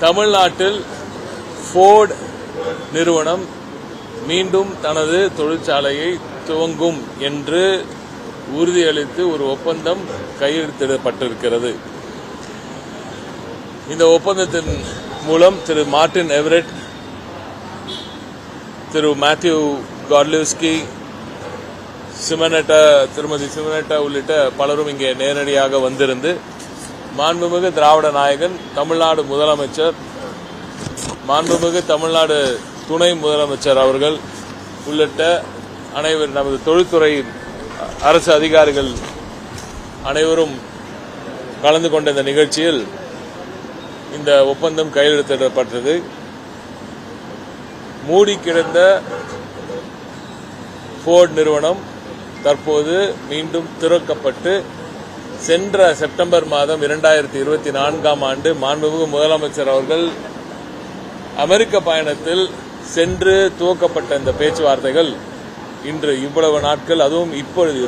தமிழ்நாட்டில் ஃபோர்ட் நிறுவனம் மீண்டும் தனது தொழிற்சாலையை துவங்கும் என்று உறுதியளித்து ஒரு ஒப்பந்தம் கையெழுத்திடப்பட்டிருக்கிறது. இந்த ஒப்பந்தத்தின் மூலம் திரு மார்டின் எவரெட், திரு மேத்யூ கார்லிவ்ஸ்கி, திருமதி சிமனேட்டா உள்ளிட்ட பலரும் இங்கே நேரடியாக வந்திருந்து மாண்புமிகு திராவிட நாயகன், தமிழ்நாடு முதலமைச்சர், மாண்புமிகு தமிழ்நாடு துணை முதலமைச்சர் அவர்கள் உள்ளிட்ட அனைவரும், நமது தொழில்துறை அரசு அதிகாரிகள் அனைவரும் கலந்து கொண்ட இந்த நிகழ்ச்சியில் இந்த ஒப்பந்தம் கையெழுத்திடப்பட்டது. மூடி கிடந்த ஃபோர்ட் நிறுவனம் தற்போது மீண்டும் திறக்கப்பட்டு சென்ற செப்டம்பர் மாதம் 2024ஆம் ஆண்டு மாண்புமிகு முதலமைச்சர் அவர்கள் அமெரிக்க பயணத்தில் சென்று துவக்கப்பட்ட இந்த பேச்சுவார்த்தைகள் இன்று இவ்வளவு நாட்கள், அதுவும் இப்பொழுது